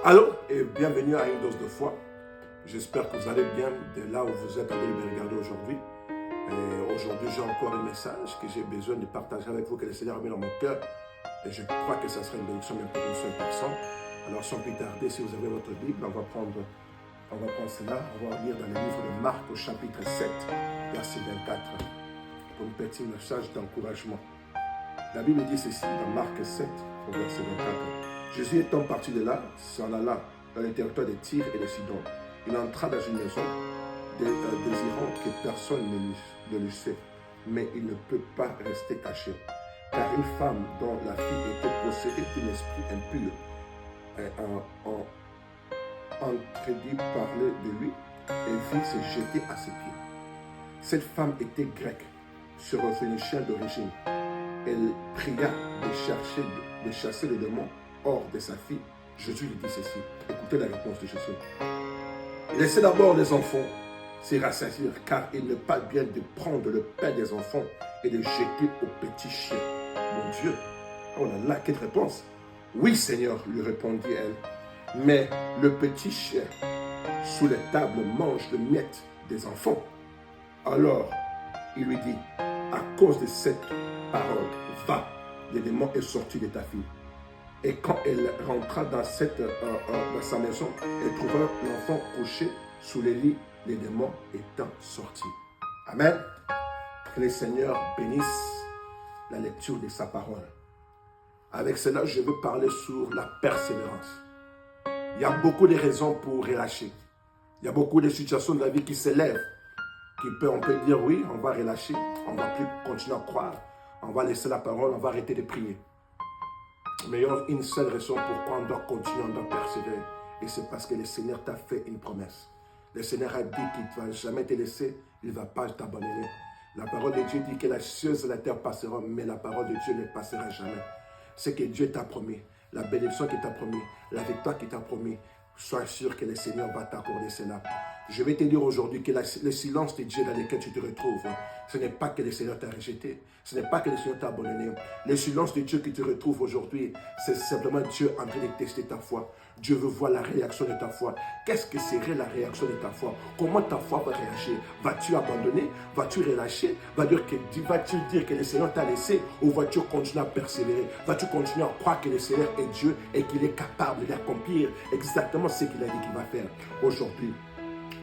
Allô et bienvenue à une dose de foi. J'espère que vous allez bien de là où vous êtes allé me regarder aujourd'hui. Aujourd'hui, j'ai encore un message que j'ai besoin de partager avec vous, que le Seigneur a mis dans mon cœur. Et je crois que ça sera une bénédiction même pour une seule personne. Alors sans plus tarder, si vous avez votre Bible, on va prendre cela. On va lire dans le livre de Marc au chapitre 7, verset 24, pour un petit message d'encouragement. La Bible dit ceci dans Marc 7, au verset 24. Jésus étant parti de là, s'en alla dans le territoire de Tyr et de Sidon. Il entra dans une maison, désirant que personne ne le sait, mais il ne peut pas rester caché. Car une femme dont la fille était possédée d'un esprit impur entendit parler de lui et vit se jeter à ses pieds. Cette femme était grecque, syrophénicienne d'origine. Elle pria de chasser le démon hors de sa fille. Jésus lui dit ceci. Écoutez la réponse de Jésus. Laissez d'abord les enfants se rassasier, car il n'est pas bien de prendre le pain des enfants et de jeter aux petits chiens. Mon Dieu, oh là là, quelle réponse! Oui, Seigneur, lui répondit-elle, mais le petit chien sous les tables mange le miette des enfants. Alors, il lui dit, à cause de cette parole, va, le démon est sorti de ta fille. Et quand elle rentra dans sa maison, elle trouva l'enfant couché sous le lit, les démons étant sortis. Amen. Que le Seigneur bénisse la lecture de sa parole. Avec cela, je veux parler sur la persévérance. Il y a beaucoup de raisons pour relâcher. Il y a beaucoup de situations de la vie qui s'élèvent. On peut dire oui, on va relâcher, on ne va plus continuer à croire, on va laisser la parole, on va arrêter de prier. Mais il y a une seule raison pourquoi on doit continuer, on doit persévérer. Et c'est parce que le Seigneur t'a fait une promesse. Le Seigneur a dit qu'il ne va jamais te laisser, il ne va pas t'abandonner. La parole de Dieu dit que la cieux et la terre passeront, mais la parole de Dieu ne passera jamais. C'est que Dieu t'a promis, la bénédiction qu'il t'a promis, la victoire qu'il t'a promis, sois sûr que le Seigneur va t'accorder cela. Je vais te dire aujourd'hui que le silence de Dieu dans lequel tu te retrouves, ce n'est pas que le Seigneur t'a rejeté, ce n'est pas que le Seigneur t'a abandonné. Le silence de Dieu qui te retrouve aujourd'hui, c'est simplement Dieu en train de tester ta foi. Dieu veut voir la réaction de ta foi. Qu'est-ce que serait la réaction de ta foi? Comment ta foi va réagir? Vas-tu abandonner? Vas-tu relâcher? Vas-tu dire que le Seigneur t'a laissé? Ou vas-tu continuer à persévérer? Vas-tu continuer à croire que le Seigneur est Dieu et qu'il est capable d'accomplir exactement ce qu'il a dit qu'il va faire aujourd'hui?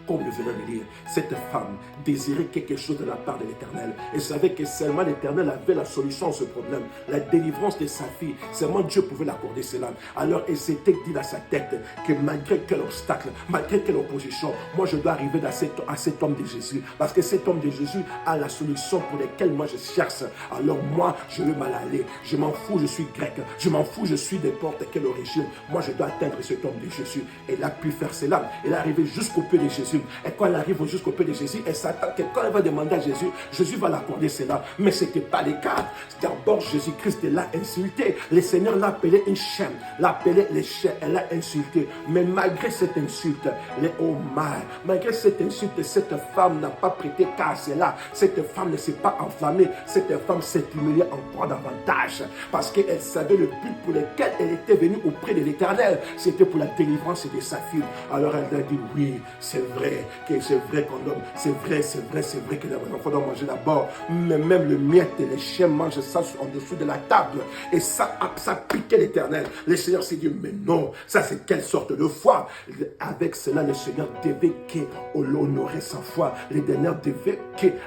Comme nous venons de lire, cette femme désirait quelque chose de la part de l'Éternel et savait que seulement l'Éternel avait la solution à ce problème, la délivrance de sa fille. Seulement Dieu pouvait l'accorder cela. Alors elle s'était dit dans sa tête que malgré quel obstacle, malgré quelle opposition, moi je dois arriver à cet homme de Jésus, parce que cet homme de Jésus a la solution pour laquelle moi je cherche. Alors moi je vais m'en aller. Je m'en fous, je suis grec. Je m'en fous, je suis de n'importe quelle origine. Moi je dois atteindre cet homme de Jésus. Elle a pu faire cela. Elle est arrivée jusqu'au pied de Jésus. Et quand elle arrive jusqu'au pied de Jésus, elle s'attend que quand elle va demander à Jésus, Jésus va l'accorder cela. Mais ce n'était pas le cas. D'abord, Jésus-Christ l'a insulté. Le Seigneur l'a appelé une chienne. L'a appelé le chien. Elle l'a insulté. Mais malgré cette insulte, malgré cette insulte, cette femme n'a pas prêté cas à cela. Cette femme ne s'est pas enflammée. Cette femme s'est humiliée encore davantage. Parce qu'elle savait le but pour lequel elle était venue auprès de l'Éternel. C'était pour la délivrance de sa fille. Alors elle a dit oui, c'est vrai que les enfants doivent manger d'abord, mais même le miette et les chiens mangent ça en dessous de la table, et ça piquait l'Éternel. Le Seigneur s'est dit, mais non, ça c'est quelle sorte de foi? Avec cela, le Seigneur devait honorer sa foi. L'Éternel devait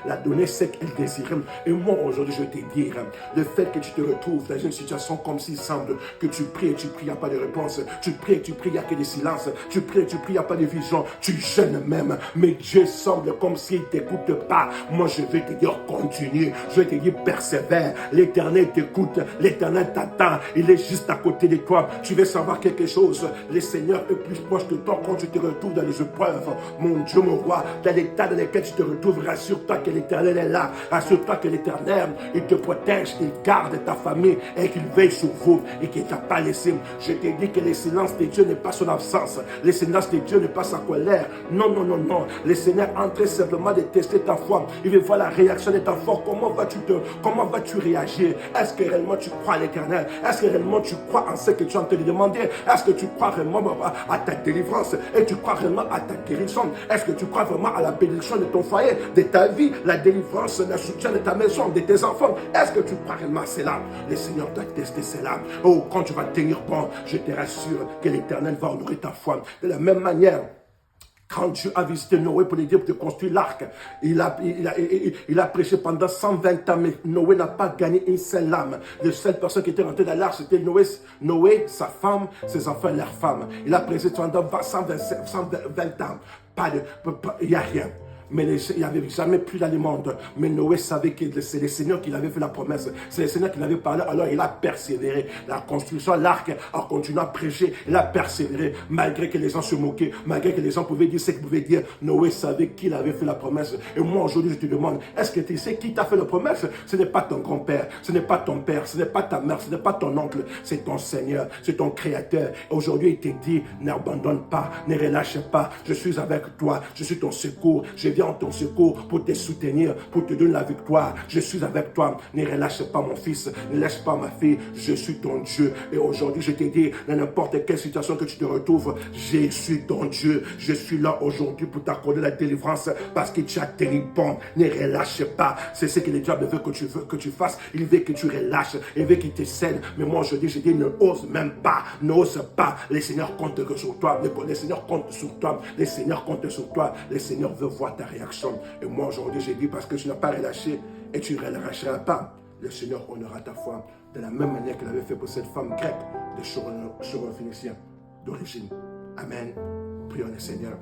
la donner ce qu'elle désirait. Et moi aujourd'hui je vais te dire, le fait que tu te retrouves dans une situation comme s'il semble que tu pries et tu pries, il n'y a pas de réponse, tu pries et tu pries, il n'y a que des silences, tu pries et tu pries, il n'y a pas de vision, tu jeûnes même, mais Dieu semble comme s'il ne t'écoute pas. Moi je vais te dire continue, je vais te dire persévère. L'Éternel t'écoute, l'Éternel t'attend, il est juste à côté de toi. Tu veux savoir quelque chose? Le Seigneur est plus proche de toi quand tu te retrouves dans les épreuves. Mon Dieu, mon roi, dans l'état dans lequel tu te retrouves, rassure-toi que l'Éternel est là. Rassure-toi que l'Éternel, il te protège, il garde ta famille et qu'il veille sur vous et qu'il ne t'a pas laissé. Je te dis que le silence de Dieu n'est pas son absence. Le silence de Dieu n'est pas sa colère. Non, non, non, non. Le Seigneur est en train simplement de tester ta foi. Il veut voir la réaction de ta foi. Comment vas-tu réagir? Est-ce que réellement tu crois à l'Éternel? Est-ce que réellement tu crois en ce que tu es en train de demander? Est-ce que tu crois vraiment à ta délivrance? Et tu crois vraiment à ta guérison? Est-ce que tu crois vraiment à la bénédiction de ton foyer, de ta vie, la délivrance, le soutien de ta maison, de tes enfants? Est-ce que tu crois réellement à cela? Le Seigneur doit tester cela. Oh, quand tu vas tenir bon, je te rassure que l'Éternel va honorer ta foi. De la même manière, quand Dieu a visité Noé pour lui dire de construire l'arc, il a prêché pendant 120 ans, mais Noé n'a pas gagné une seule âme. La seule personne qui était rentrée dans l'arc, c'était Noé, sa femme, ses enfants et leurs femmes. Il a prêché pendant 120 ans. Il n'y a rien. Mais il n'y avait jamais plus dans le monde. Mais Noé savait que c'est le Seigneur qui lui avait fait la promesse. C'est le Seigneur qui lui avait parlé. Alors il a persévéré. La construction, l'arc a continué à prêcher. Il a persévéré. Malgré que les gens se moquaient. Malgré que les gens pouvaient dire ce qu'ils pouvaient dire. Noé savait qu'il avait fait la promesse. Et moi aujourd'hui je te demande, est-ce que tu sais qui t'a fait la promesse? Ce n'est pas ton grand-père. Ce n'est pas ton père. Ce n'est pas ta mère. Ce n'est pas ton oncle. C'est ton Seigneur. C'est ton Créateur. Aujourd'hui il te dit, n'abandonne pas. Ne relâche pas. Je suis avec toi. Je suis ton secours. Je viens en ton secours pour te soutenir, pour te donner la victoire. Je suis avec toi. Ne relâche pas mon fils, ne laisse pas ma fille. Je suis ton Dieu. Et aujourd'hui, je te dis, dans n'importe quelle situation que tu te retrouves, je suis ton Dieu. Je suis là aujourd'hui pour t'accorder la délivrance parce que tu as tenu bon. Ne relâche pas. C'est ce que le diable veut que tu fasses. Il veut que tu relâches. Il veut qu'il te cède. Mais moi, je dis, ne ose même pas. N'ose pas. Le Seigneur compte que sur toi. Le Seigneur compte sur toi. Le Seigneur compte sur toi. Le Seigneur veut voir ta réaction. Et moi aujourd'hui j'ai dit parce que tu n'as pas relâché et tu ne relâcheras pas, le Seigneur honorera ta foi de la même manière qu'il avait fait pour cette femme grecque de Syrophénicien d'origine. Amen. Prions le Seigneur.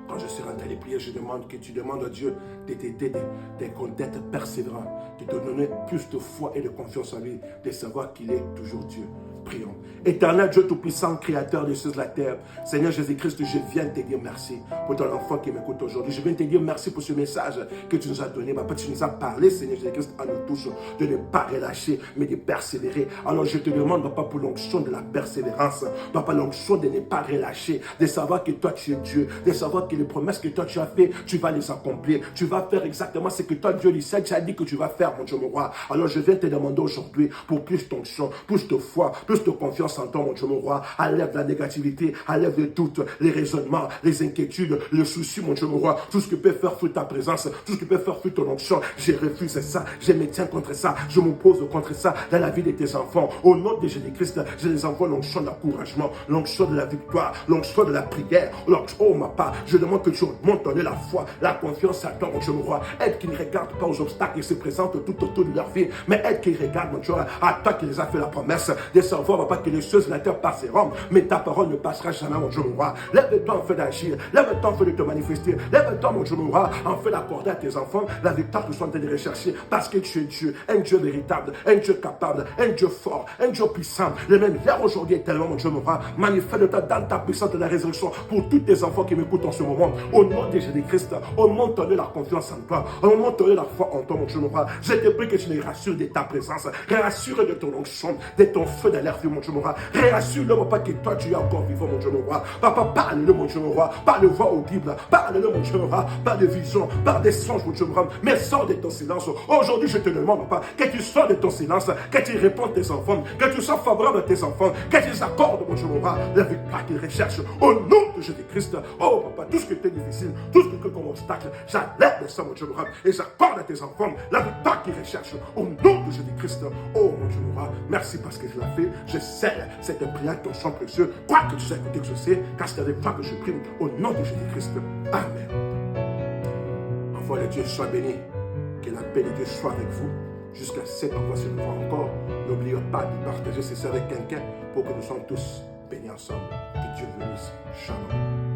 Quand je serai dans les prières, je demande que tu demandes à Dieu de t'aider, d'être persévérant, de te donner plus de foi et de confiance en lui, de savoir qu'il est toujours Dieu. Prions. Éternel Dieu Tout-Puissant, Créateur des cieux et de la terre, Seigneur Jésus-Christ, je viens te dire merci pour ton enfant qui m'écoute aujourd'hui. Je viens te dire merci pour ce message que tu nous as donné. Papa, tu nous as parlé, Seigneur Jésus-Christ, à nous tous, de ne pas relâcher, mais de persévérer. Alors je te demande, Papa, pour l'onction de la persévérance, Papa, l'onction de ne pas relâcher, de savoir que toi tu es Dieu, de savoir que les promesses que toi tu as fait, tu vas les accomplir. Tu vas faire exactement ce que toi, Dieu, tu as dit que tu vas faire, mon Dieu, mon roi. Alors je viens te demander aujourd'hui pour plus d'onction, plus de foi, plus de confiance en toi, mon Dieu, mon roi. Enlève la négativité, enlève le doute, les raisonnements, les inquiétudes, le souci, mon Dieu, mon roi. Tout ce qui peut faire fuir ta présence, tout ce qui peut faire fuir ton onction, je refuse ça, je me tiens contre ça, je m'oppose contre ça dans la vie de tes enfants. Au nom de Jésus-Christ, je les envoie l'onction de l'encouragement, l'onction de la victoire, l'onction de la prière. Oh ma part, je demande que tu montes en eux la foi, la confiance à toi, mon Dieu, mon roi. Aide qu'ils ne regardent pas aux obstacles qui se présentent tout autour de leur vie, mais aide qu'ils regardent, mon Dieu, à toi qui les a fait la promesse de savoir, papa, que les cieux et la terre passeront, mais ta parole ne passera jamais, mon Dieu, mon roi. Lève-toi en fait d'agir, lève-toi en fait de te manifester, lève-toi, mon Dieu, mon roi, en fait d'accorder à tes enfants la victoire que tu sois en train de rechercher, parce que tu es Dieu, un Dieu véritable, un Dieu capable, un Dieu fort, un Dieu puissant. Le même hier, aujourd'hui et tellement, mon Dieu, mon roi, manifeste-toi dans ta puissance de la résurrection pour tous tes enfants qui m'écoutent en ce moment. Au nom de Jésus-Christ, augmente-leur la confiance en toi, augmente-leur la foi en toi, mon Dieu, mon roi. Je te prie que tu les rassures de ta présence, rassure de ton onction, de ton feu dans l'air, mon Dieu, mon roi. Rassure-le, papa, que toi, tu es encore vivant, mon Dieu, mon roi. Papa, parle-le, mon Dieu, mon roi. Par de voix audible, parle-le, mon Dieu, mon roi. Par de vision, par des songes, mon Dieu, mon roi. Mais sors de ton silence. Aujourd'hui, je te demande, papa, que tu sors de ton silence, que tu réponds à tes enfants, que tu sois favorable à tes enfants, que tu les accordes, mon Dieu, mon roi, la victoire qu'ils recherchent. Au nom de Jésus-Christ, oh, papa, tout ce qui était difficile, tout ce qui était comme obstacle, j'enlève ça, mon Dieu, mon roi, et j'accorde à tes enfants la victoire qu'ils recherchent. Au nom de Jésus-Christ, oh, mon Dieu, mon roi, merci parce que je l'ai fait. Je scelle cette prière, ton sang précieux, quoi que tu sois écouté que je sais, car c'est avec toi que je prie, au nom de Jésus-Christ. Amen. Enfant de Dieu, sois béni. Que la paix de Dieu soit avec vous. Jusqu'à cette fois, si nous encore, n'oubliez pas de partager ceci avec quelqu'un pour que nous soyons tous bénis ensemble. Que Dieu bénisse. Shalom.